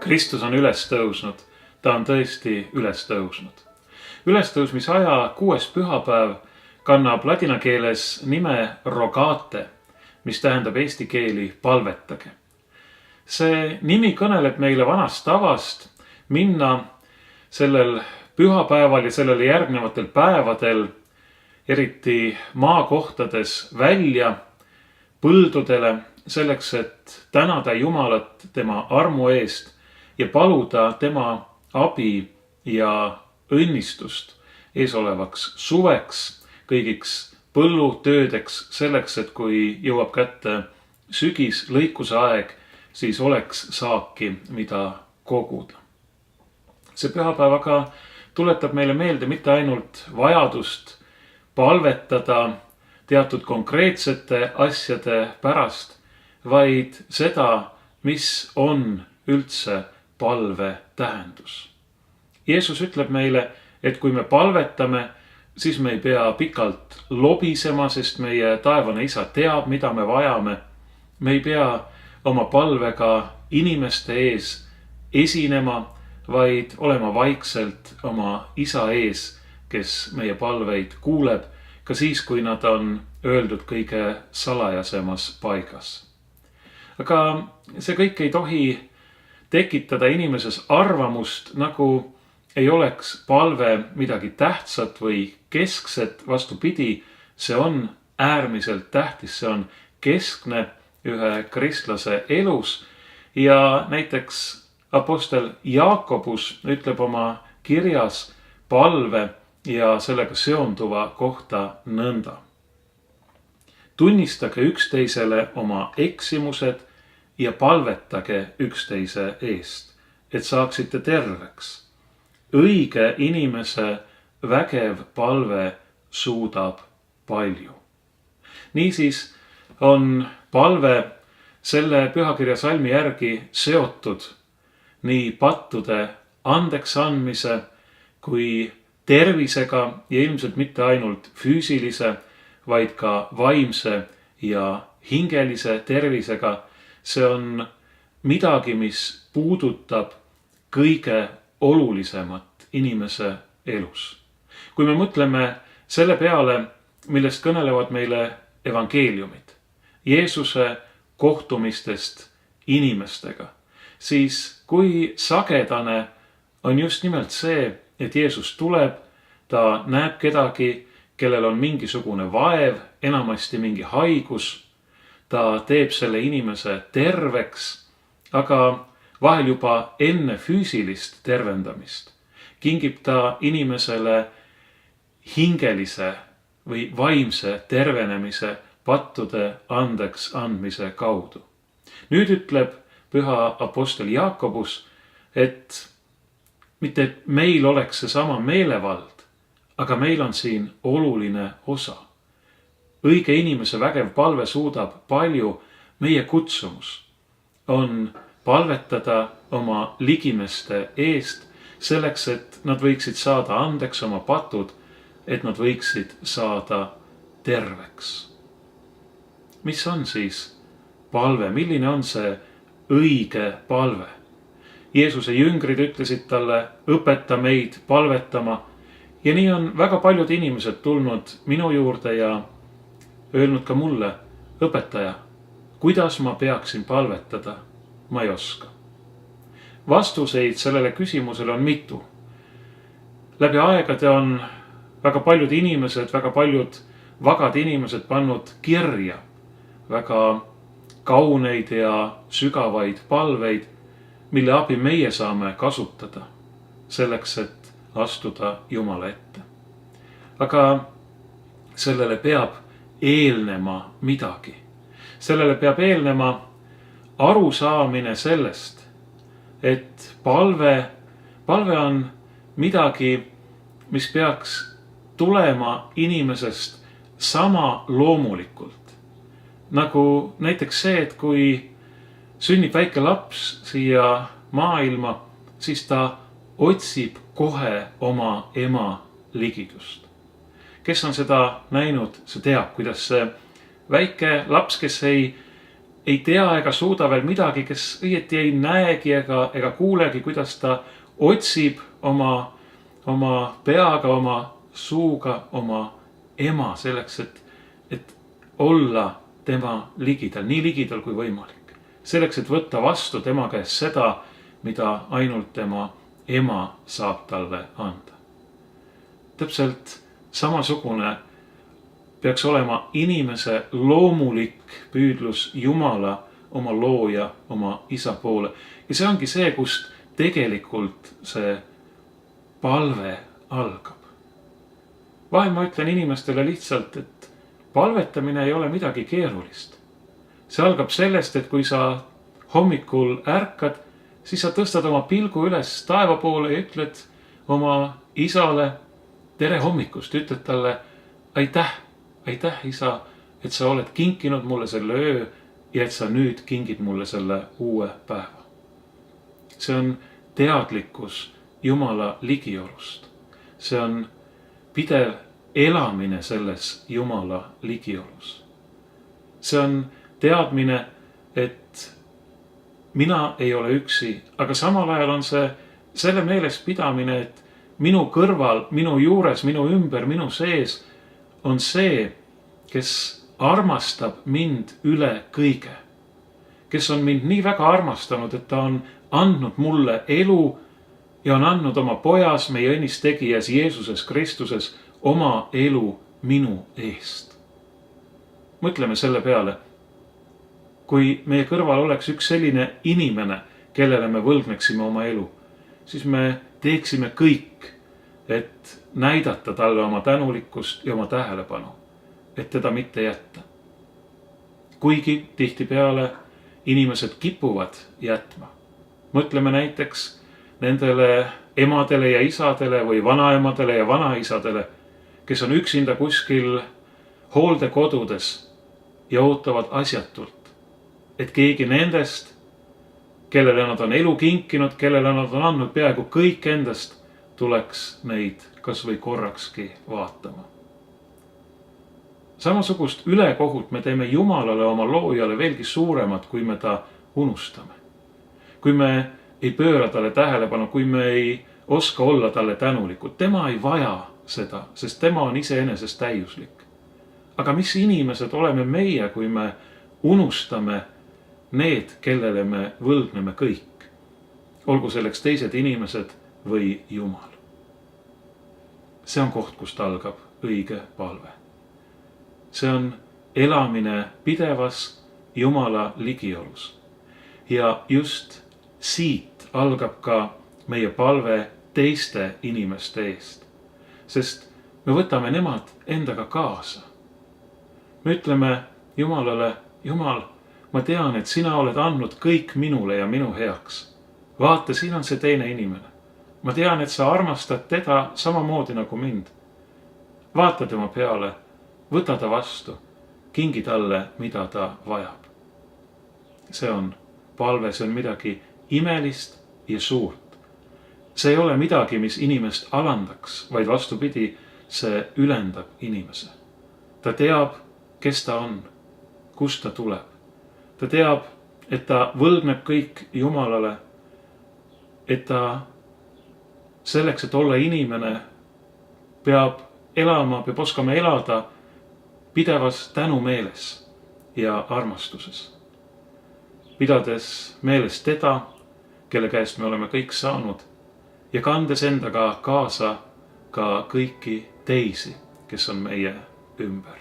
Kristus on üles tõusnud, ta on tõesti üles tõusnud. Ülestõusmise aja 6. pühapäev kannab ladina keeles nime rogate, mis tähendab eesti keeli palvetage. See nimi kõneleb meile vanast tavast minna sellel pühapäeval ja sellele järgnevatel päevadel, eriti maakohtades välja põldudele, selleks, et tänada Jumalat tema armu eest ja paluda tema abi ja õnnistust eesolevaks suveks, kõigiks põllutöödeks, selleks, et kui jõuab kätte sügis, lõikuse aeg, siis oleks saaki, mida koguda. See pühapäev aga tuletab meile meelde mitte ainult vajadust palvetada teatud konkreetsete asjade pärast, vaid seda, mis on üldse palve tähendus. Jeesus ütleb meile, et kui me palvetame, siis me ei pea pikalt lobisema, sest meie taevane isa teab, mida me vajame. Me ei pea oma palvega inimeste ees esinema, vaid olema vaikselt oma isa ees, kes meie palveid kuuleb, ka siis, kui nad on öeldud kõige salajasemas paigas. Aga see kõik ei tohi tekitada inimeses arvamust, nagu ei oleks palve midagi tähtsat või keskset. Vastupidi, see on äärmiselt tähtis, see on keskne ühe kristlase elus. Ja näiteks apostel Jaakobus ütleb oma kirjas palve ja sellega seonduva kohta nõnda. Tunnistage üksteisele oma eksimused ja palvetage üksteise eest, et saaksite terveks. Õige inimese vägev palve suudab palju. Niisiis on palve selle pühakirja salmi järgi seotud nii pattude andeks andmise kui tervisega ja ilmselt mitte ainult füüsilise, vaid ka vaimse ja hingelise tervisega. See on midagi, mis puudutab kõige olulisemat inimese elus. Kui me mõtleme selle peale, millest kõnelevad meile evangeeliumid, Jeesuse kohtumistest inimestega, siis kui sagedane on just nimelt see, et Jeesus tuleb, ta näeb kedagi, kellel on mingisugune vaev, enamasti mingi haigus. Ta teeb selle inimese terveks, aga vahel juba enne füüsilist tervendamist kingib ta inimesele hingelise või vaimse tervenemise pattude andeks andmise kaudu. Nüüd ütleb püha apostel Jaakobus, et mitte et meil oleks seesama meelevald, aga meil on siin oluline osa. Õige inimese vägev palve suudab palju. Meie kutsumus on palvetada oma ligimeste eest selleks, et nad võiksid saada andeks oma patud, et nad võiksid saada terveks. Mis on siis palve? Milline on see õige palve? Jeesuse jüngrid ütlesid talle, õpeta meid palvetama. Ja nii on väga paljud inimesed tulnud minu juurde ja öelnud ka mulle, õpetaja, kuidas ma peaksin palvetada? Ma ei oska. Vastuseid sellele küsimusele on mitu. Läbi aegade on väga paljud inimesed, väga paljud vagad inimesed pannud kirja väga kauneid ja sügavaid palveid, mille abi meie saame kasutada selleks, et astuda Jumala ette. Aga sellele peab eelnema midagi. Sellele peab eelnema arusaamine sellest, et palve on midagi, mis peaks tulema inimesest sama loomulikult. Nagu näiteks see, et kui sünnib väike laps siia maailma, siis ta otsib kohe oma ema ligidust. Kes on seda näinud, see teab, kuidas see väike laps, kes ei tea ega suuda veel midagi, kes õieti ei näegi ega kuulegi, kuidas ta otsib oma peaga, oma suuga oma ema selleks, et olla tema ligidal, nii ligidal kui võimalik. Selleks, et võtta vastu tema käest seda, mida ainult tema ema saab talle anda. Täpselt samasugune peaks olema inimese loomulik püüdlus Jumala, oma looja, oma isa poole. Ja see ongi see, kust tegelikult see palve algab. Vahel ma ütlen inimestele lihtsalt, et palvetamine ei ole midagi keerulist. See algab sellest, et kui sa hommikul ärkad, siis sa tõstad oma pilgu üles taeva poole ja ütled oma isale tere hommikust. Ütled talle aitäh isa, et sa oled kinkinud mulle selle öö ja et sa nüüd kingid mulle selle uue päeva. See on teadlikkus Jumala ligiolust. See on pidev elamine selles Jumala ligiolus. See on teadmine, et mina ei ole üksi, aga samal ajal on see selle meeles pidamine, et minu kõrval, minu juures, minu ümber, minu sees on see, kes armastab mind üle kõige. Kes on mind nii väga armastanud, et ta on andnud mulle elu ja on andnud oma pojas, meie õnnist tegijas Jeesuses Kristuses oma elu minu eest. Mõtleme selle peale, kui meie kõrval oleks üks selline inimene, kellele me võlgneksime oma elu, siis me teeksime kõik, et näidata talle oma tänulikkust ja oma tähelepanu, et teda mitte jätta. Kuigi tihtipeale inimesed kipuvad jätma. Mõtleme näiteks nendele emadele ja isadele või vanaemadele ja vanaisadele, kes on üksinda kuskil hooldekodudes ja ootavad asjatult, et keegi nendest, kellele nad on elu kinkinud, kellele nad on andnud peaaegu kõik endast, tuleks neid kas või korrakski vaatama. Samasugust ülekohut me teeme Jumalale, oma loojale veelgi suuremat, kui me ta unustame. Kui me ei pööra talle tähelepanu, kui me ei oska olla talle tänulikud. Tema ei vaja seda, sest tema on iseenesest täiuslik. Aga mis inimesed oleme meie, kui me unustame need, kellele me võlgneme kõik? Olgu selleks teised inimesed või Jumal. See on koht, kust algab õige palve. See on elamine pidevas Jumala ligiolus. Ja just siit algab ka meie palve teiste inimeste eest. Sest me võtame nemad endaga kaasa. Me ütleme Jumalale, Jumal, ma tean, et sina oled andnud kõik minule ja minu heaks. Vaata, siin on see teine inimene. Ma tean, et sa armastad teda samamoodi nagu mind. Vaata tema peale, võta ta vastu, kingi talle, mida ta vajab. See on palve, see on midagi imelist ja suurt. See ei ole midagi, mis inimest alandaks, vaid vastupidi, see ülendab inimese. Ta teab, kes ta on, kust ta tuleb. Ta teab, et ta võlgneb kõik Jumalale, et ta selleks, et olla inimene, peab elama, peab oskama elada pidevas tänumeeles ja armastuses. Pidades meeles teda, kelle käest me oleme kõik saanud ja kandes endaga kaasa ka kõiki teisi, kes on meie ümber.